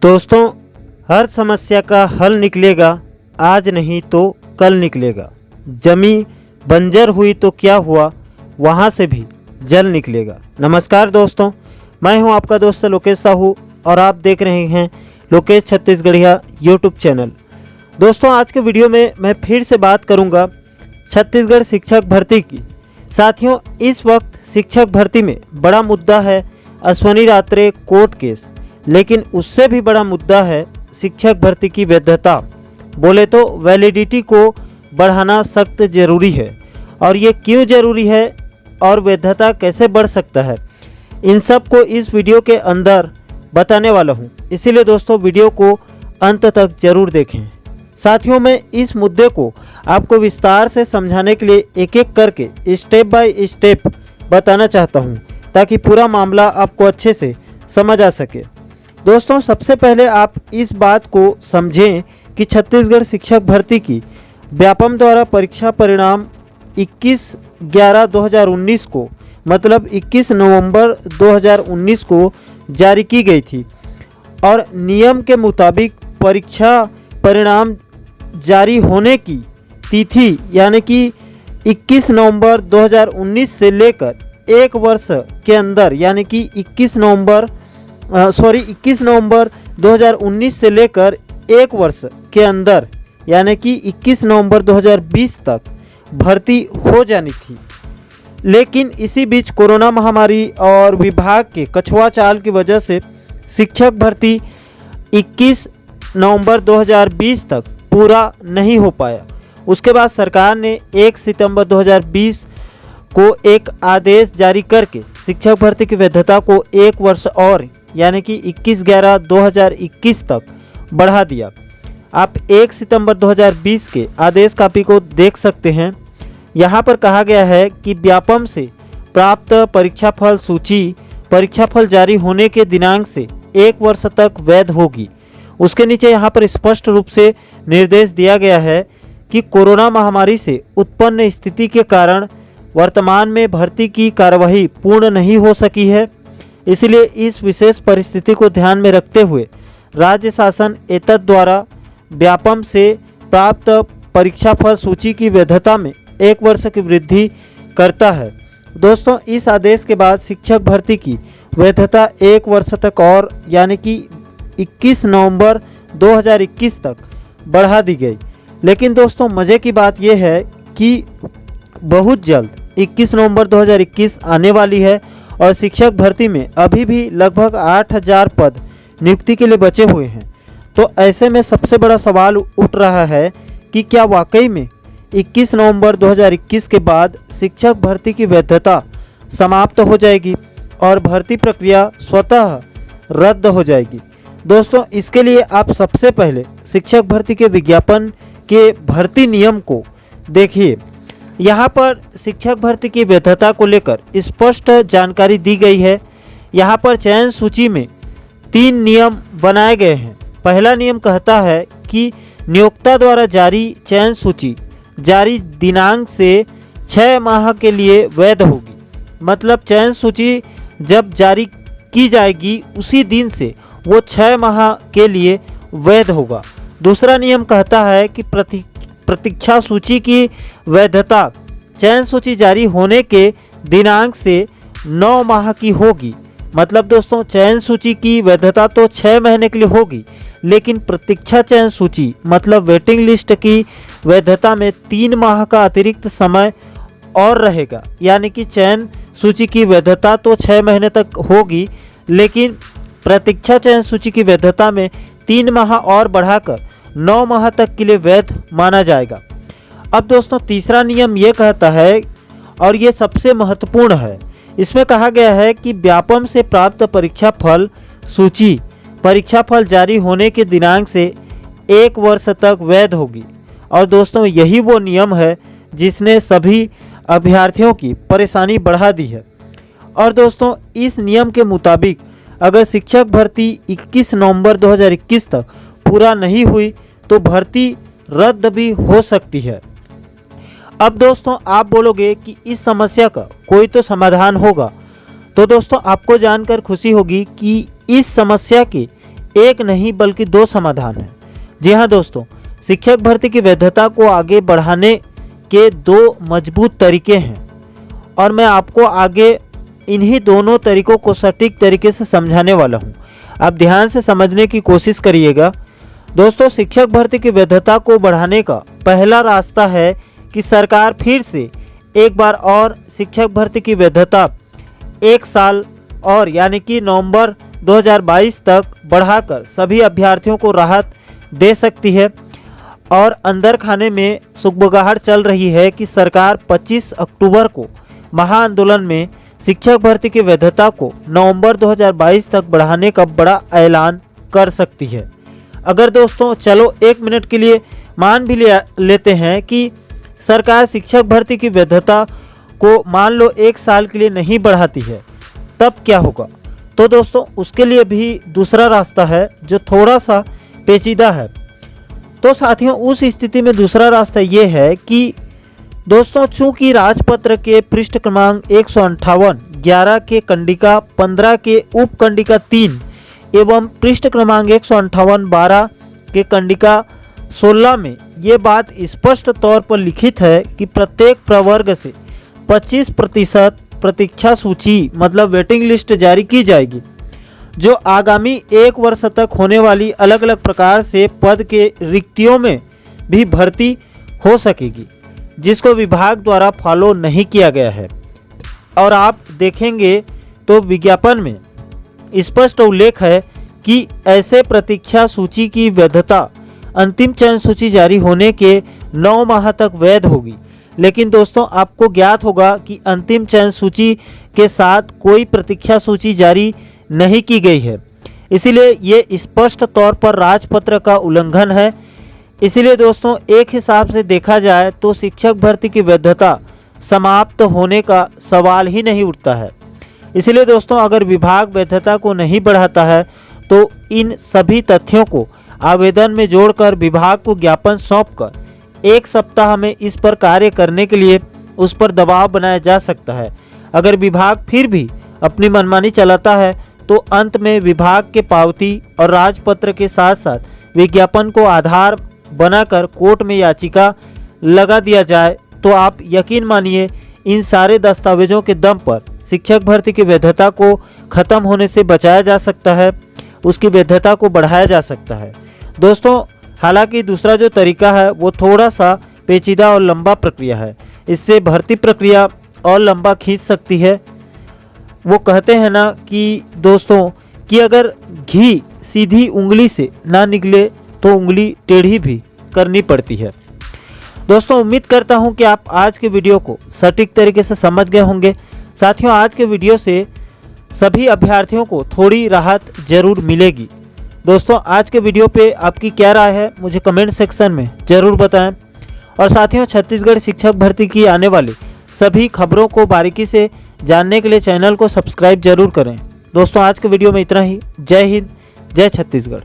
दोस्तों, हर समस्या का हल निकलेगा, आज नहीं तो कल निकलेगा। जमी बंजर हुई तो क्या हुआ, वहाँ से भी जल निकलेगा। नमस्कार दोस्तों, मैं हूँ आपका दोस्त लोकेश साहू और आप देख रहे हैं लोकेश छत्तीसगढ़िया यूट्यूब चैनल। दोस्तों, आज के वीडियो में मैं फिर से बात करूँगा छत्तीसगढ़ शिक्षक भर्ती की। साथियों, इस वक्त शिक्षक भर्ती में बड़ा मुद्दा है अश्वनी रात्रे कोर्ट केस, लेकिन उससे भी बड़ा मुद्दा है शिक्षक भर्ती की वैधता। बोले तो वैलिडिटी को बढ़ाना सख्त जरूरी है, और ये क्यों जरूरी है और वैधता कैसे बढ़ सकता है, इन सब को इस वीडियो के अंदर बताने वाला हूँ। इसीलिए दोस्तों, वीडियो को अंत तक जरूर देखें। साथियों, मैं इस मुद्दे को आपको विस्तार से समझाने के लिए एक एक करके स्टेप बाय स्टेप बताना चाहता हूँ, ताकि पूरा मामला आपको अच्छे से समझ आ सके। दोस्तों, सबसे पहले आप इस बात को समझें कि छत्तीसगढ़ शिक्षक भर्ती की व्यापम द्वारा परीक्षा परिणाम 21/11/2019 को, मतलब 21 नवंबर 2019 को जारी की गई थी, और नियम के मुताबिक परीक्षा परिणाम जारी होने की तिथि यानी कि 21 नवंबर 2019 से लेकर एक वर्ष के अंदर, यानी कि 21 नवंबर 2019 से लेकर एक वर्ष के अंदर, यानी कि 21 नवंबर 2020 तक भर्ती हो जानी थी। लेकिन इसी बीच कोरोना महामारी और विभाग के कछुआ चाल की वजह से शिक्षक भर्ती 21 नवंबर 2020 तक पूरा नहीं हो पाया। उसके बाद सरकार ने 1 सितंबर 2020 को एक आदेश जारी करके शिक्षक भर्ती की वैधता को एक वर्ष और, यानी कि 21/11/2021 तक बढ़ा दिया। आप 1 सितंबर 2020 के आदेश कॉपी को देख सकते हैं। यहाँ पर कहा गया है कि व्यापम से प्राप्त परीक्षाफल सूची परीक्षाफल जारी होने के दिनांक से एक वर्ष तक वैध होगी। उसके नीचे यहाँ पर स्पष्ट रूप से निर्देश दिया गया है कि कोरोना महामारी से उत्पन्न स्थिति के कारण वर्तमान में भर्ती की कार्यवाही पूर्ण नहीं हो सकी है। इसलिए इस विशेष परिस्थिति को ध्यान में रखते हुए राज्य शासन एतद द्वारा व्यापम से प्राप्त परीक्षाफल सूची की वैधता में एक वर्ष की वृद्धि करता है। दोस्तों, इस आदेश के बाद शिक्षक भर्ती की वैधता एक वर्ष तक और, यानी कि 21 नवंबर 2021 तक बढ़ा दी गई। लेकिन दोस्तों, मज़े की बात यह है कि बहुत जल्द 21 नवंबर 2021 आने वाली है, और शिक्षक भर्ती में अभी भी लगभग 8000 पद नियुक्ति के लिए बचे हुए हैं। तो ऐसे में सबसे बड़ा सवाल उठ रहा है कि क्या वाकई में 21 नवंबर 2021 के बाद शिक्षक भर्ती की वैधता समाप्त हो जाएगी और भर्ती प्रक्रिया स्वतः रद्द हो जाएगी। दोस्तों, इसके लिए आप सबसे पहले शिक्षक भर्ती के विज्ञापन के भर्ती नियम को देखिए। यहाँ पर शिक्षक भर्ती की वैधता को लेकर स्पष्ट जानकारी दी गई है। यहाँ पर चयन सूची में 3 नियम बनाए गए हैं। पहला नियम कहता है कि नियोक्ता द्वारा जारी चयन सूची जारी दिनांक से 6 माह के लिए वैध होगी। मतलब चयन सूची जब जारी की जाएगी उसी दिन से वो 6 माह के लिए वैध होगा। दूसरा नियम कहता है कि प्रतीक्षा सूची की वैधता चयन सूची जारी होने के दिनांक से 9 माह की होगी। मतलब दोस्तों, चयन सूची की वैधता तो 6 महीने के लिए होगी, लेकिन प्रतीक्षा चयन सूची मतलब वेटिंग लिस्ट की वैधता में 3 माह का अतिरिक्त समय और रहेगा। यानी कि चयन सूची की वैधता तो 6 महीने तक होगी, लेकिन प्रतीक्षा चयन सूची की वैधता में 3 माह और बढ़ाकर 9 माह तक के लिए वैध माना जाएगा। अब दोस्तों, तीसरा नियम ये कहता है, और ये सबसे महत्वपूर्ण है, इसमें कहा गया है कि व्यापम से प्राप्त परीक्षाफल सूची परीक्षाफल जारी होने के दिनांक से एक वर्ष तक वैध होगी। और दोस्तों, यही वो नियम है जिसने सभी अभ्यर्थियों की परेशानी बढ़ा दी है। और दोस्तों, इस नियम के मुताबिक अगर शिक्षक भर्ती 21 नवंबर 2021 तक पूरा नहीं हुई तो भर्ती रद्द भी हो सकती है। अब दोस्तों, आप बोलोगे कि इस समस्या का कोई तो समाधान होगा। तो दोस्तों, आपको जानकर खुशी होगी कि इस समस्या के एक नहीं बल्कि दो समाधान हैं। जी हाँ दोस्तों, शिक्षक भर्ती की वैधता को आगे बढ़ाने के दो मजबूत तरीके हैं और मैं आपको आगे इन्हीं दोनों तरीकों को सटीक तरीके से समझाने वाला हूँ। आप ध्यान से समझने की कोशिश करिएगा। दोस्तों, शिक्षक भर्ती की वैधता को बढ़ाने का पहला रास्ता है कि सरकार फिर से एक बार और शिक्षक भर्ती की वैधता 1 साल और यानी कि नवंबर 2022 तक बढ़ाकर सभी अभ्यर्थियों को राहत दे सकती है। और अंदर खाने में सुगबुगाहट चल रही है कि सरकार 25 अक्टूबर को महाआंदोलन में शिक्षक भर्ती की वैधता को नवंबर 2022 तक बढ़ाने का बड़ा ऐलान कर सकती है। अगर दोस्तों चलो 1 मिनट के लिए मान भी लेते हैं कि सरकार शिक्षक भर्ती की वैधता को मान लो 1 साल के लिए नहीं बढ़ाती है, तब क्या होगा? तो दोस्तों उसके लिए भी दूसरा रास्ता है जो थोड़ा सा पेचीदा है। तो साथियों, उस स्थिति में दूसरा रास्ता ये है कि दोस्तों चूंकि राजपत्र के पृष्ठ क्रमांक 158, 11 के कंडिका 15 के उप कंडिका 3 एवं पृष्ठ क्रमांक 158, 12 के कंडिका 16 में ये बात स्पष्ट तौर पर लिखित है कि प्रत्येक प्रवर्ग से 25% प्रतीक्षा सूची मतलब वेटिंग लिस्ट जारी की जाएगी, जो आगामी 1 वर्ष तक होने वाली अलग अलग प्रकार से पद के रिक्तियों में भी भर्ती हो सकेगी, जिसको विभाग द्वारा फॉलो नहीं किया गया है। और आप देखेंगे तो विज्ञापन में स्पष्ट उल्लेख है कि ऐसे प्रतीक्षा सूची की वैधता अंतिम चयन सूची जारी होने के 9 माह तक वैध होगी। लेकिन दोस्तों आपको ज्ञात होगा कि अंतिम चयन सूची के साथ कोई प्रतीक्षा सूची जारी नहीं की गई है, इसीलिए ये स्पष्ट तौर पर राजपत्र का उल्लंघन है। इसीलिए दोस्तों एक हिसाब से देखा जाए तो शिक्षक भर्ती की वैधता समाप्त होने का सवाल ही नहीं उठता है। इसलिए दोस्तों अगर विभाग वैधता को नहीं बढ़ाता है तो इन सभी तथ्यों को आवेदन में जोड़कर विभाग को ज्ञापन सौंपकर 1 सप्ताह में इस पर कार्य करने के लिए उस पर दबाव बनाया जा सकता है। अगर विभाग फिर भी अपनी मनमानी चलाता है तो अंत में विभाग के पावती और राजपत्र के साथ साथ विज्ञापन को आधार बनाकर कोर्ट में याचिका लगा दिया जाए तो आप यकीन मानिए इन सारे दस्तावेजों के दम पर शिक्षक भर्ती की वैधता को खत्म होने से बचाया जा सकता है, उसकी वैधता को बढ़ाया जा सकता है। दोस्तों हालांकि दूसरा जो तरीका है वो थोड़ा सा पेचीदा और लंबा प्रक्रिया है, इससे भर्ती प्रक्रिया और लंबा खींच सकती है। वो कहते हैं ना कि दोस्तों कि अगर घी सीधी उंगली से ना निकले तो उंगली टेढ़ी भी करनी पड़ती है। दोस्तों उम्मीद करता हूं कि आप आज के वीडियो को सटीक तरीके से समझ गए होंगे। साथियों आज के वीडियो से सभी अभ्यर्थियों को थोड़ी राहत जरूर मिलेगी। दोस्तों आज के वीडियो पे आपकी क्या राय है मुझे कमेंट सेक्शन में ज़रूर बताएं। और साथियों छत्तीसगढ़ शिक्षक भर्ती की आने वाली सभी खबरों को बारीकी से जानने के लिए चैनल को सब्सक्राइब जरूर करें। दोस्तों आज के वीडियो में इतना ही। जय हिंद, जय छत्तीसगढ़।